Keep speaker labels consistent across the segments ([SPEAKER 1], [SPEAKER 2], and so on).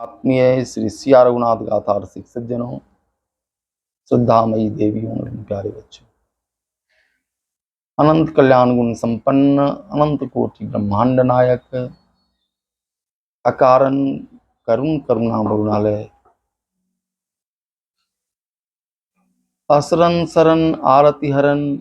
[SPEAKER 1] आत्मीय श्री सिया रघुनाथ गाथा रसिक सज्जनों, श्रद्धामयी देवियों और प्यारे बच्चों, अनंत कल्याण गुण संपन्न अनंत कोटि ब्रह्मांड नायक अकारण करुण करुणा बहुनालय असरन शरण आरति हरण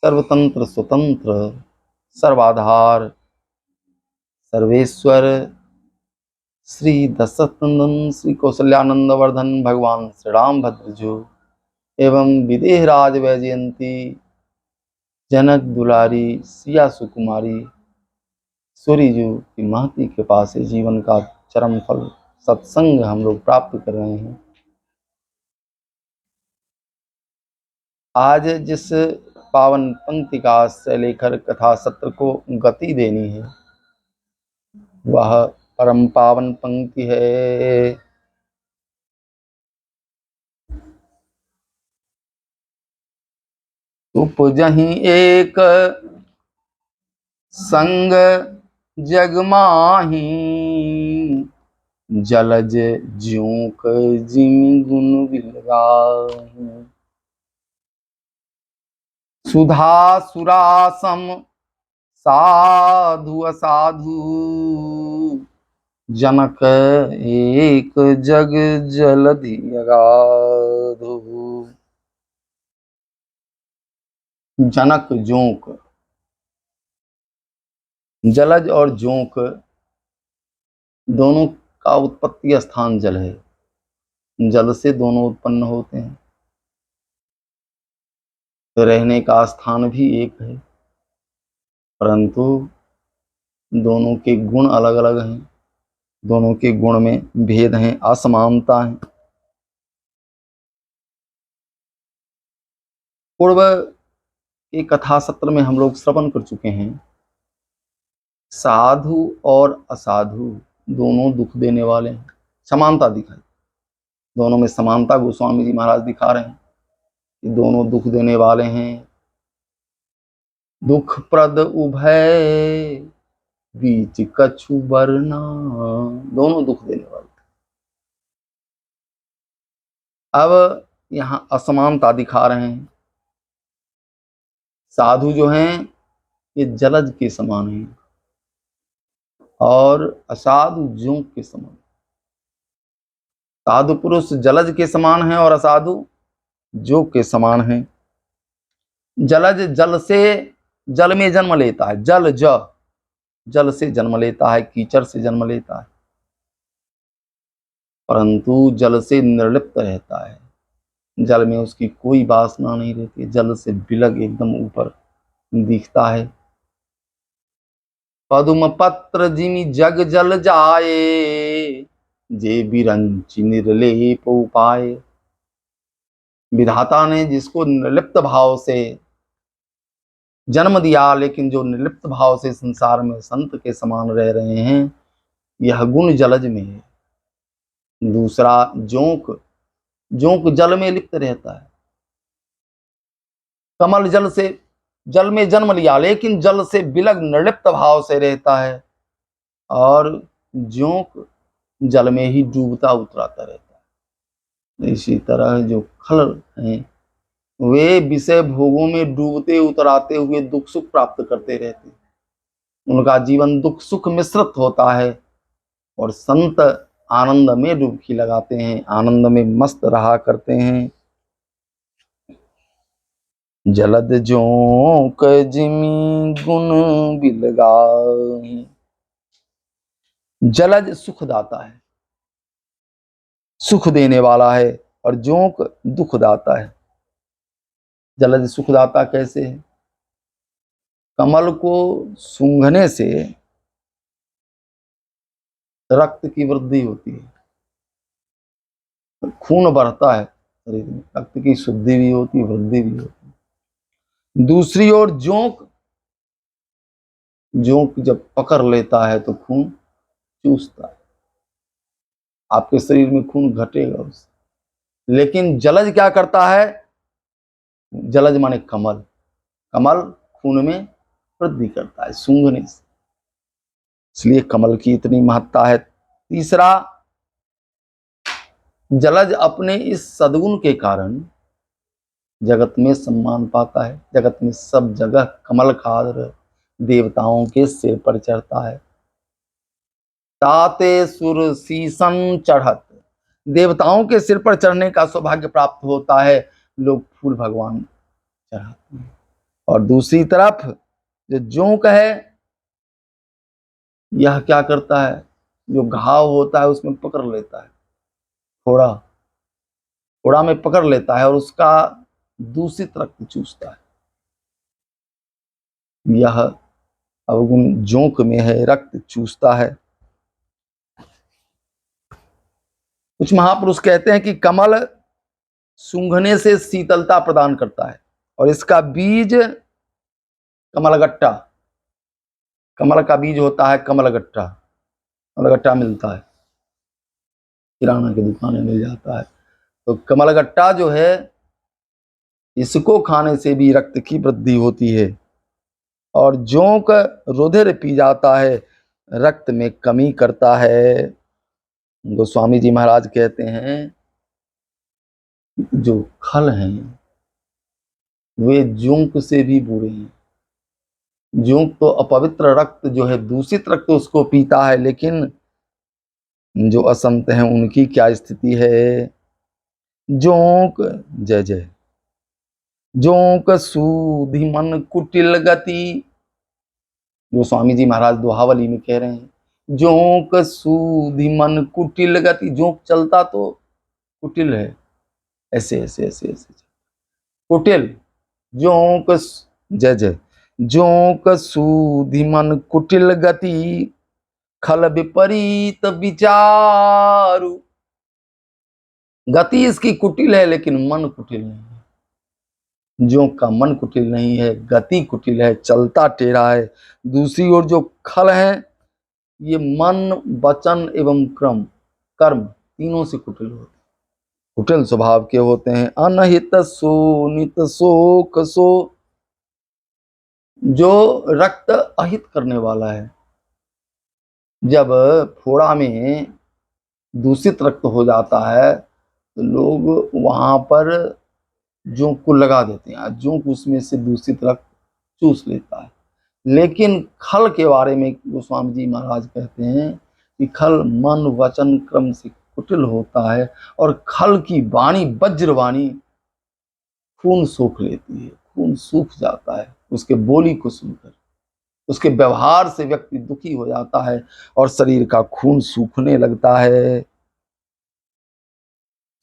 [SPEAKER 1] सर्वतंत्र स्वतंत्र सर्वाधार सर्वेश्वर श्री दशरथनंदन श्री कौशल्यानंद वर्धन भगवान श्री राम भद्रजू एवं विदेह राज वैजयंती जनक दुलारी सिया सुकुमारी सूर्यजू की महती कृपा से जीवन का चरम फल सत्संग हम लोग प्राप्त कर रहे हैं। आज जिस पावन पंक्ति का आश्रय लेकर कथा सत्र को गति देनी है वह परम पावन पंक्ति है। उपजहि एक संग जग माही जलज ज्यों जिमि गुण बिलगाही सुधा सुरासम साधु असाधु जनक एक जग जलधि अगाधु। जनक जोंक, जलज और जोंक दोनों का उत्पत्ति स्थान जल है। जल से दोनों उत्पन्न होते हैं, रहने का स्थान भी एक है, परंतु दोनों के गुण अलग अलग हैं, दोनों के गुण में भेद हैं, असमानता है। पूर्व के कथा सत्र में हम लोग श्रवण कर चुके हैं, साधु और असाधु दोनों दुख देने वाले हैं। समानता दिखाई, दोनों में समानता गोस्वामी जी महाराज दिखा रहे हैं कि दोनों दुख देने वाले हैं। दुख प्रद उभय बीच कछु बरना, दोनों दुख देने वाले। अब यहाँ असमानता दिखा रहे हैं। साधु जो हैं ये जलज के समान हैं और असाधु जोंक के समान। साधु पुरुष जलज के समान है और असाधु जोंक के समान है। जलज जल से जल में जन्म लेता है, जल से जन्म लेता है, कीचड़ से जन्म लेता है, परंतु जल से निर्लिप्त रहता है। जल में उसकी कोई वासना नहीं रहती, जल से बिलग एकदम ऊपर दिखता है। पदुम पत्र जिमि जग जल जाए जे बिरंच निर्लेप उपाय। विधाता ने जिसको निर्लिप्त भाव से जन्म दिया, लेकिन जो निर्लिप्त भाव से संसार में संत के समान रह रहे हैं, यह गुण जलज में है। दूसरा जोंक, जोंक जल में लिप्त रहता है। कमल जल में जन्म लिया, लेकिन जल से बिलग निर्लिप्त भाव से रहता है, और जोंक जल में ही डूबता उतराता रहता है। इसी तरह जो खल हैं वे विषय भोगों में डूबते उतराते हुए दुख सुख प्राप्त करते रहते हैं। उनका जीवन दुख सुख मिश्रित होता है, और संत आनंद में डुबकी लगाते हैं, आनंद में मस्त रहा करते हैं। जलद जोंक जिमि गुण बिलगाही। जलज सुखदाता है, सुख देने वाला है, और जोंक दुखदाता है। जलज सुखदाता कैसे है? कमल को सूंघने से रक्त की वृद्धि होती है, खून बढ़ता है शरीर में, रक्त की शुद्धि भी होती है, वृद्धि भी होती है। दूसरी ओर जोंक जब पकड़ लेता है तो खून चूसता है, आपके शरीर में खून घटेगा उससे। लेकिन जलज क्या करता है? जलज माने कमल, कमल खून में वृद्धि करता है सूंघने से, इसलिए कमल की इतनी महत्ता है। तीसरा जलज अपने इस सद्गुण के कारण जगत में सम्मान पाता है। जगत में सब जगह कमल खाद देवताओं के सिर पर चढ़ता है। ताते सुर सीसन चढ़त, देवताओं के सिर पर चढ़ने का सौभाग्य प्राप्त होता है, लोग फूल भगवान चढ़ाते हैं। और दूसरी तरफ जो जोंक है, यह क्या करता है, जो घाव होता है उसमें पकड़ लेता है, फोड़ा फोड़ा में पकड़ लेता है और उसका दूषित रक्त चूसता है। यह अवगुण जोंक में है, रक्त चूसता है। कुछ महापुरुष कहते हैं कि कमल सूंघने से शीतलता प्रदान करता है और इसका बीज कमलगट्टा, कमल का बीज होता है कमलगट्टा, कमलगट्टा मिलता है, किराना की दुकान में मिल जाता है। तो कमलगट्टा जो है, इसको खाने से भी रक्त की वृद्धि होती है। और जोंक रुधिर पी जाता है, रक्त में कमी करता है। गोस्वामी जी महाराज कहते हैं जो खल हैं वे जोंक से भी बुरे हैं। जोंक तो अपवित्र रक्त जो है, दूषित रक्त उसको पीता है, लेकिन जो असंत हैं उनकी क्या स्थिति है। जोंक जय जय, जोंक सूधि मन कुटिल गति, गोस्वामी जी महाराज दोहावली में कह रहे हैं जोंक सूधि मन कुटिल गति, जोंक चलता तो कुटिल है, ऐसे ऐसे ऐसे ऐसे कुटिल। जोंक जय जय, जोंक सूधि मन कुटिल गति, खल विपरीत विचारु, गति इसकी कुटिल है लेकिन मन कुटिल नहीं है। जोंक का मन कुटिल नहीं है, गति कुटिल है, चलता टेढ़ा है। दूसरी ओर जो खल है, ये मन वचन एवं कर्म तीनों से कुटिल होते हैं, कुटिल स्वभाव के होते हैं। अनहित सो नित शोक सो, जो रक्त अहित करने वाला है। जब फोड़ा में दूषित रक्त हो जाता है तो लोग वहां पर जोंक को लगा देते हैं, जोंक उसमें से दूषित रक्त चूस लेता है। लेकिन खल के बारे में गोस्वामी जी महाराज कहते हैं कि खल मन वचन क्रम से कुटिल होता है और खल की वाणी वज्रवाणी खून सूख लेती है, खून सूख जाता है उसके बोली को सुनकर। उसके व्यवहार से व्यक्ति दुखी हो जाता है और शरीर का खून सूखने लगता है।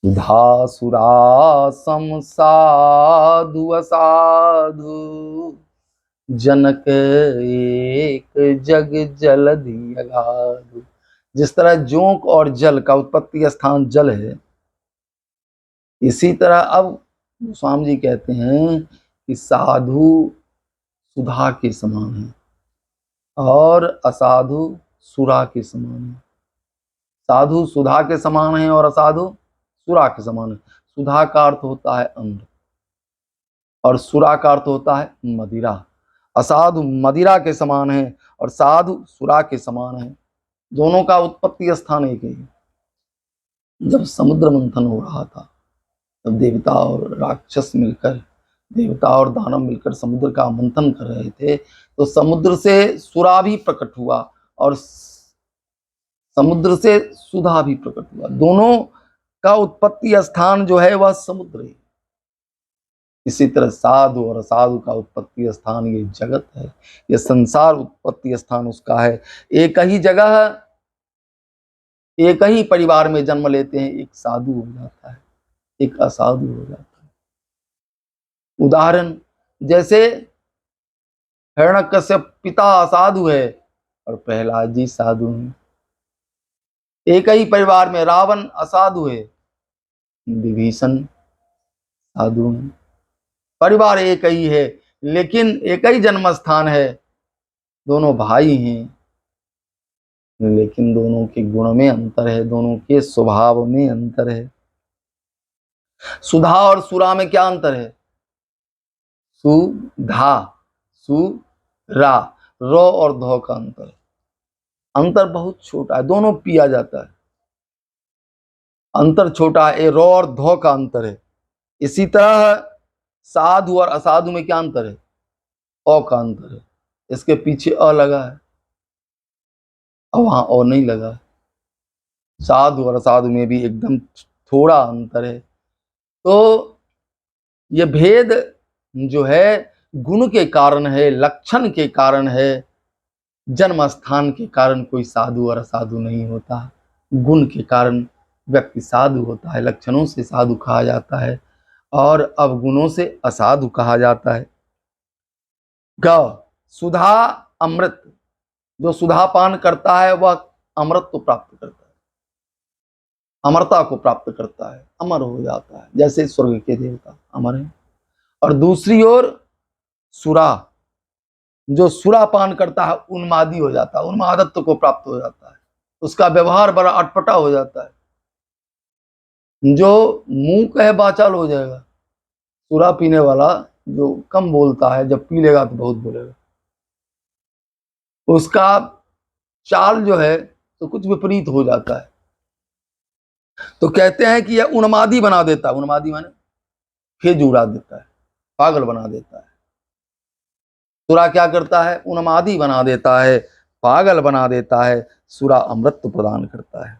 [SPEAKER 1] सुधा सुरा सम साधु असाधु, जनक एक जग जलधि अगाधु। जिस तरह जोंक और जल का उत्पत्ति स्थान जल है, इसी तरह अब स्वामी जी कहते हैं कि साधु सुधा के समान है और असाधु सुरा के समान है। साधु सुधा के समान है और असाधु सुरा के समान है। सुधा का अर्थ होता है अमृत और सुरा का अर्थ होता है मदिरा। असाधु मदिरा के समान है और साधु सुरा के समान है। दोनों का उत्पत्ति स्थान एक ही है। जब समुद्र मंथन हो रहा था तब देवता और राक्षस मिलकर, देवता और दानव मिलकर समुद्र का मंथन कर रहे थे, तो समुद्र से सुरा भी प्रकट हुआ और समुद्र से सुधा भी प्रकट हुआ। दोनों का उत्पत्ति स्थान जो है वह समुद्र है। इसी तरह साधु और असाधु का उत्पत्ति स्थान ये जगत है, ये संसार उत्पत्ति स्थान उसका है। एक ही जगह एक ही परिवार में जन्म लेते हैं, एक साधु हो जाता है, एक असाधु हो जाता है। उदाहरण जैसे हिरण्यकश्यप पिता असाधु है और प्रहलाद जी साधु हैं। एक ही परिवार में रावण असाधु है, विभीषण साधु हैं। परिवार एक ही है लेकिन एक ही जन्म स्थान है, दोनों भाई हैं लेकिन दोनों के गुण में अंतर है, दोनों के स्वभाव में अंतर है। सुधा और सुरा में क्या अंतर है? सुधा सुरा, रो और धो का अंतर है। अंतर बहुत छोटा है, दोनों पिया जाता है। अंतर छोटा है, ए रॉ और धौ का अंतर है। इसी तरह साधु और असाधु में क्या अंतर है? अ का अंतर है। इसके पीछे अ लगा है और वहां अ नहीं लगा है। साधु और असाधु में भी एकदम थोड़ा अंतर है। तो ये भेद जो है गुण के कारण है, लक्षण के कारण है। जन्म स्थान के कारण कोई साधु और असाधु नहीं होता। गुण के कारण व्यक्ति साधु होता है, लक्षणों से साधु कहा जाता है और अवगुणों से असाधु कहा जाता है। ग सुधा अमृत, जो सुधा पान करता है वह अमृत को प्राप्त करता है, अमरता को प्राप्त करता है, अमर हो जाता है, जैसे स्वर्ग के देवता अमर हैं। और दूसरी ओर सुरा, जो सुरा पान करता है उन्मादी हो जाता है, उन्मादत्व को प्राप्त हो जाता है, उसका व्यवहार बड़ा अटपटा हो जाता है, जो मुंह कहे बाचाल हो जाएगा। सुरा पीने वाला जो कम बोलता है, जब पी लेगा तो बहुत बोलेगा। उसका चाल जो है तो कुछ विपरीत हो जाता है। तो कहते हैं कि यह उन्मादी बना देता है। उन्मादी माने फेज उड़ा देता है, पागल बना देता है। सुरा क्या करता है? उन्मादी बना देता है, पागल बना देता है। सुरा अमृत प्रदान करता है।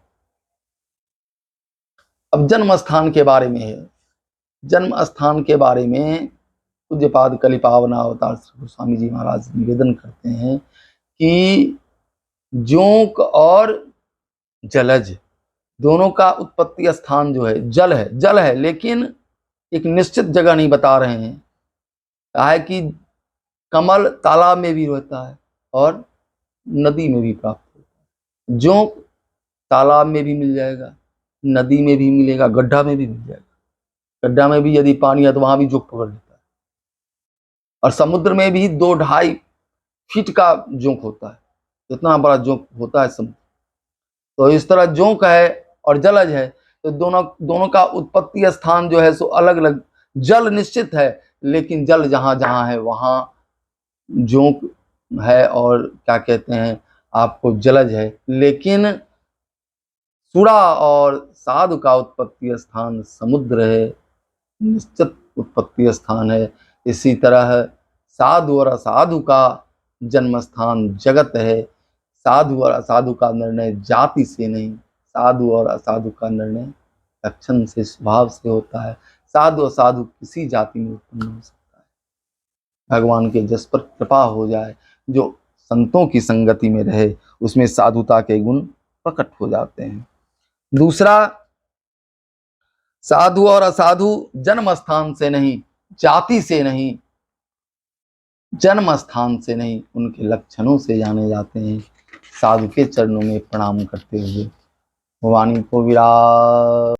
[SPEAKER 1] अब जन्म स्थान के बारे में है। जन्म स्थान के बारे में पूज्यपाद कलिपावना अवतार श्री गोस्वामी जी महाराज निवेदन करते हैं कि जोंक और जलज दोनों का उत्पत्ति स्थान जो है जल है। जल है लेकिन एक निश्चित जगह नहीं बता रहे हैं। कहा है कि कमल तालाब में भी रहता है और नदी में भी प्राप्त होता है। जोंक तालाब में भी मिल जाएगा, नदी में भी मिलेगा, गड्ढा में भी मिल जाएगा। गड्ढा में भी यदि पानी है तो वहां भी जोंक पकड़ लेता है। और समुद्र में भी 2-2.5 फीट का जोंक होता है, इतना बड़ा जोंक होता है समुद्र। तो इस तरह जोंक है और जलज है, तो दोनों का उत्पत्ति स्थान जो है सो अलग अलग। जल निश्चित है लेकिन जल जहां जहां है वहां जोंक है और क्या कहते हैं आपको जलज है। लेकिन सुरा और साधु का उत्पत्ति स्थान समुद्र है, निश्चित उत्पत्ति स्थान है। इसी तरह साधु और असाधु का जन्म स्थान जगत है। साधु और असाधु का निर्णय जाति से नहीं, साधु और असाधु का निर्णय लक्षण से, स्वभाव से होता है। साधु असाधु किसी जाति में उत्पन्न हो सकता है, भगवान के जिस पर कृपा हो जाए, जो संतों की संगति में रहे, उसमें साधुता के गुण प्रकट हो जाते हैं। दूसरा, साधु और असाधु जन्म स्थान से नहीं, जाति से नहीं, जन्म स्थान से नहीं, उनके लक्षणों से जाने जाते हैं। साधु के चरणों में प्रणाम करते हुए वाणी को विराम।